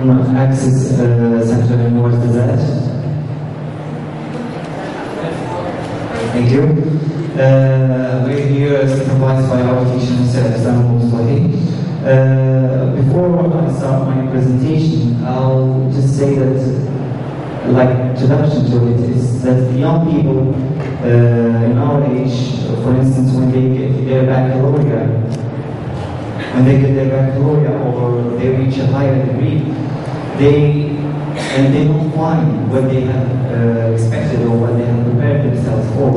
Access Center in Ouarzazat. Thank you. We're here supervised by our teacher himself, before I start my presentation, I'll just say that, like introduction to it, is that young people in our age, for instance, when they get their baccalaureate, or they reach a higher degree, they don't find what they have expected or what they have prepared themselves for.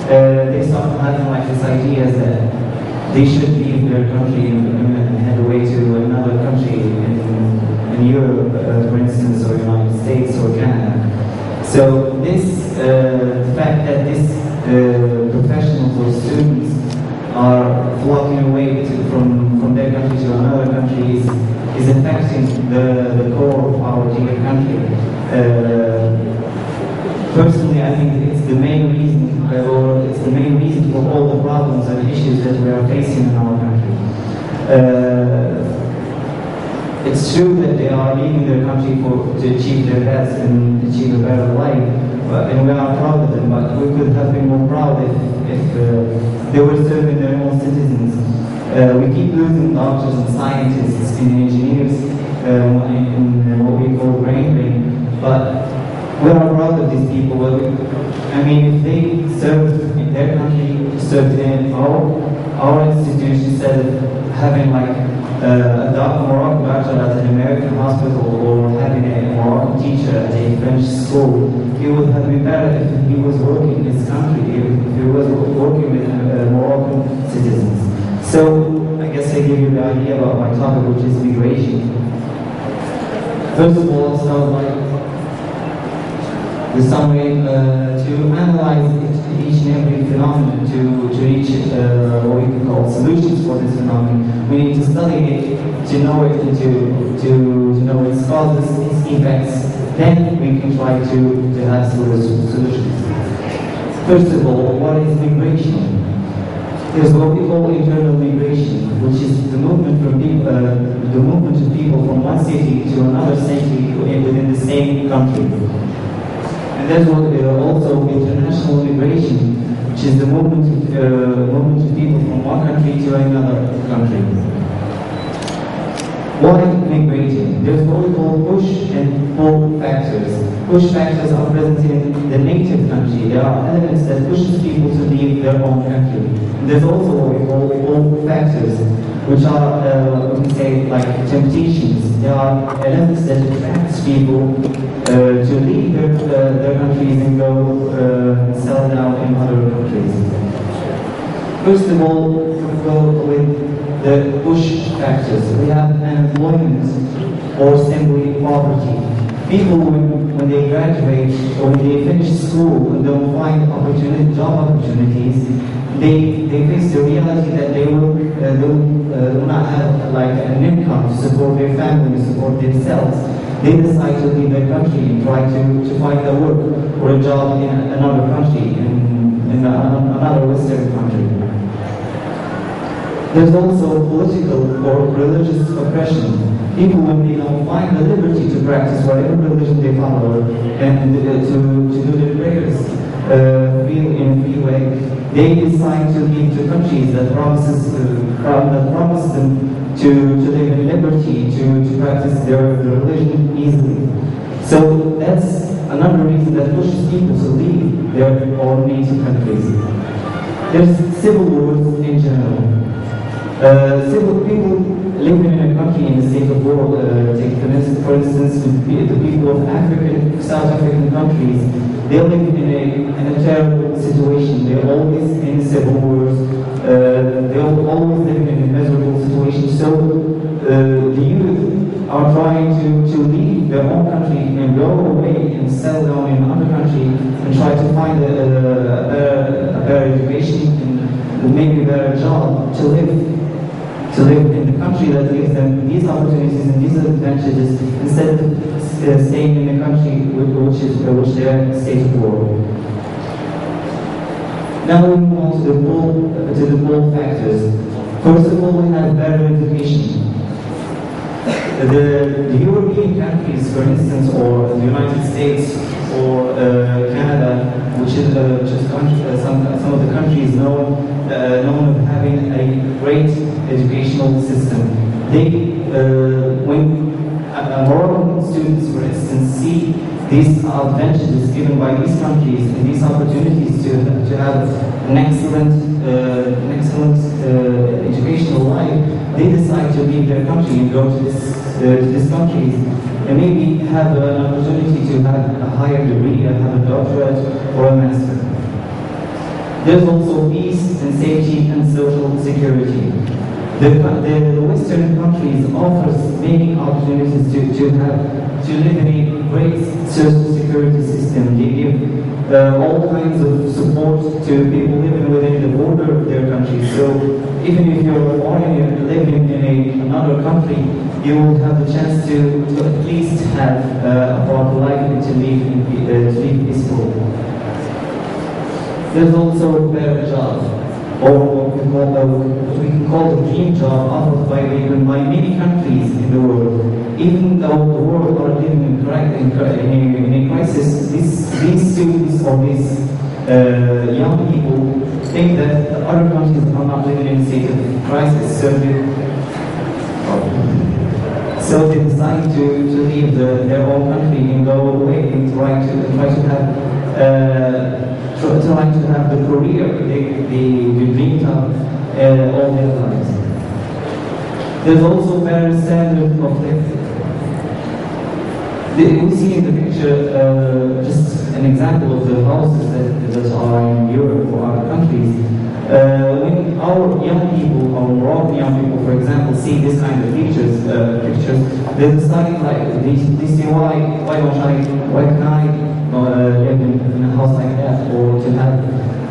They start having like this idea that they should leave their country and head away to another country in Europe, for instance, or United States or Canada. So this fact that these professionals or students are flocking away from their country to another country is affecting the core of our dear country. Personally, I think it's the main reason for all the problems and issues that we are facing in our country. It's true that they are leaving their country to achieve their best and achieve a better life, and we are proud of them, but we could have been more proud if they were serving their own citizens. We keep losing doctors and scientists and engineers in what we call brain drain, but we are proud of these people. I mean, if they served in their country, served in our institution, instead of having like a Moroccan doctor at an American hospital or having a Moroccan teacher at a French school, it would have been better if he was working in his country, if he was working with Moroccan citizens. So, I guess I give you the idea about my topic, which is migration. First of all, so like the summary to analyze each and every phenomenon to reach what we can call solutions for this phenomenon. We need to study it, to know it, and to know its causes, its effects. Then we can try to have solutions. First of all, what is migration? There's what we call internal migration, which is the movement of people from one city to another city within the same country. And there's also international migration, which is the movement of people from one country to another country. Why migrating? There's what we call push and pull factors. Push factors are present in the native country. There are elements that push people to leave their own country. And there's also what we call pull factors, which are, we can say, like temptations. There are elements that attract people to leave their countries and go settle down in other countries. First of all, we go with the push factors. We have unemployment or simply poverty. People, when they graduate or when they finish school and don't find job opportunities, they face the reality that they will not have like an income to support their family, to support themselves. They decide to leave their country and try to find a work or a job in another country, in another Western country. There's also political or religious oppression. People, when they don't find the liberty to practice whatever religion they follow and to do their prayers in a free way, they decide to leave to countries that promise them to live in liberty, to practice their religion easily. So that's another reason that pushes people to leave their own native countries. There's civil wars in general. Civil people living in a country in a state of war, for instance, the people of South African countries, they live in a terrible situation. They're always in civil wars. They're always living in a miserable situation. So the youth are trying to leave their own country and go away and settle down in another country and try to find a better education and maybe a better job to live in the country that gives them these opportunities and these advantages instead of staying in a country which they are in a state of war. Now we move on to the pull factors. First of all, we have better education. The European countries, for instance, or the United States, or Canada, which is some of the countries known of having a great educational system. When Moroccan students, for instance, see these advantages given by these countries and these opportunities to have an excellent educational life, they decide to leave their country and go to these countries and maybe have an opportunity to have a higher degree, have a doctorate or a master. There's also peace and safety and social security. The Western countries offers many opportunities to live in a great social security system. They give all kinds of support to people living within the border of their country. So even if you're foreign living in another country, you will have the chance to at least have a proper life and to live peaceful. There's also a better job, or what we can call the dream job offered by many countries in the world. Even though the world are living in a crisis, these students or these young people think that other countries are not living in a state of crisis, so they decide to leave their own country and go away and try to have the career they dreamed of all their lives. There's also better standard of living. We see in the picture just an example of the houses that are in Europe or other countries. When our young people, or Moroccan young people, for example, see this kind of pictures, they decide they say, why can I live in a house like that, or to have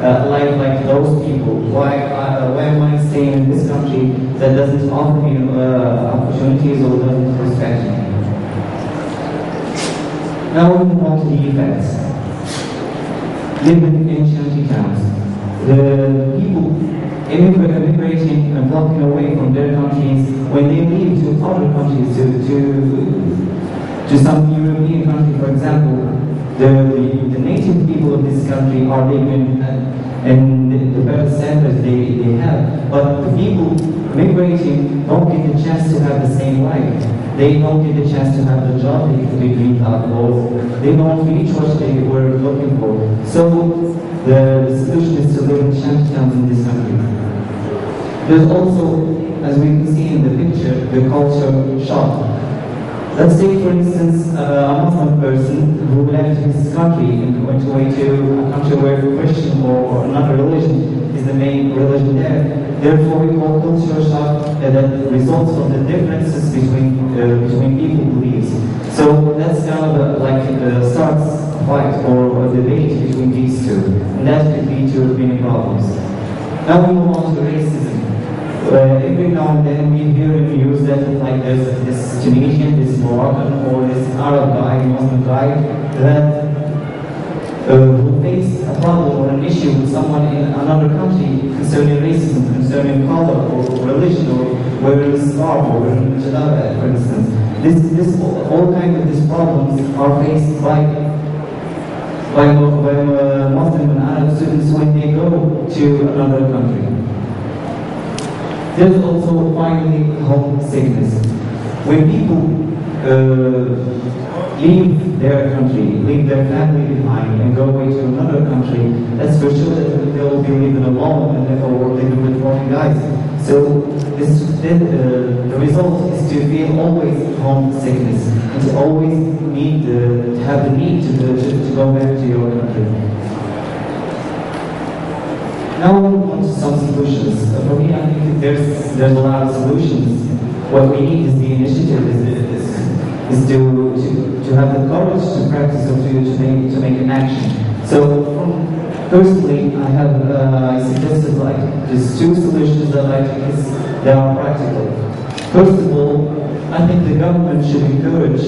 a life like those people? Why am I staying in this country that doesn't offer me opportunities or doesn't respect me? Now we move on to the effects. Living in shanty towns. The people immigrating and walking away from their countries, when they leave to other countries, to some European country, for example, the native people of this country are living in the better standards they have, but the people migrating don't get the chance to have the same life. They don't get the chance to have the job they dreamed of, or they don't reach what they were looking for. So the solution is to live in shanty towns in this country. There's also, as we can see in the picture, the culture shock. Let's take, for instance, a Muslim person who left his country and went away to a country where Christian or another religion is the main religion there. Therefore, we call culture shock that results from the differences between people beliefs. So that's kind of starts a fight or a debate between these two, and that could lead to many problems. Now we move on to racism. Every now and then we hear in the news that there's this Tunisian, this Moroccan, or this Arab guy, Muslim guy, that who face a problem or an issue with someone in another country concerning racism, concerning color or religion, or wearing a scarf or wearing a jalaba, for instance. All kinds of these problems are faced by Muslim and Arab students when they go to another country. There's also finally homesickness. When people leave their country, leave their family behind and go away to another country, that's for sure that they will be living alone and therefore living with foreign guys. So the result is to feel always homesickness and to always have the need to go back to your country. Now we move on to some solutions. For me, I think there's a lot of solutions. What we need is the initiative, is to have the courage to practice or to make an action. So personally, I suggested these two solutions that I think they are practical. First of all, I think the government should encourage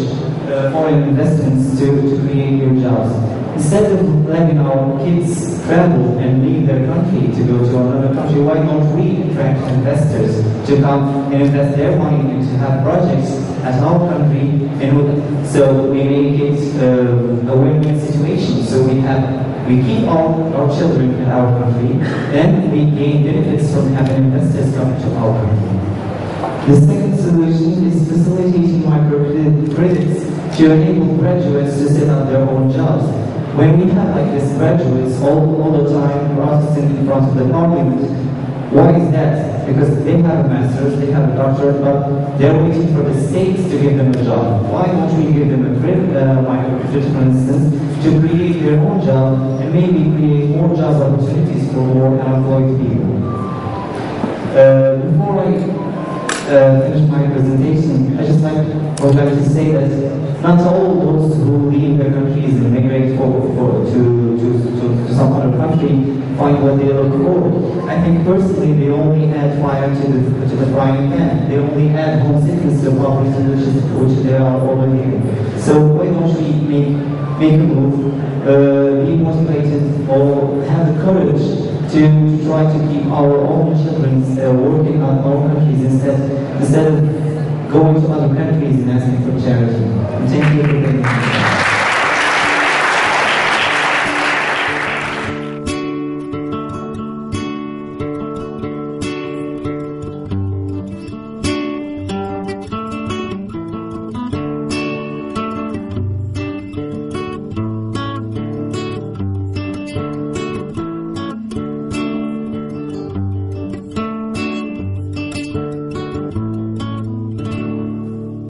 foreign investments to create new jobs. Instead of letting our kids travel and leave their country to go to another country, why don't we attract investors to come and invest their money and to have projects at our country, and so we make it a win-win situation. So we keep our children in our country, and we gain benefits from having investors come to our country. The second solution is facilitating microcredits to enable graduates to set up their own jobs. When we have like these graduates all the time protesting in front of the parliament, why is that? Because they have a master's, they have a doctorate, but they're waiting for the states to give them a job. Why don't we give them a microcredit, for instance, to create their own job and maybe create more job opportunities for more unemployed people? Before I finish my presentation, I just would like to say that not all those who leave their countries and migrate to some other country find what they look for. I think personally they only add fire to the frying pan. They only add homesickness to poverty, which they are already in. So why don't we make a move, be motivated, or have the courage to try to keep our own children working on our countries instead of going to other countries and asking for charity.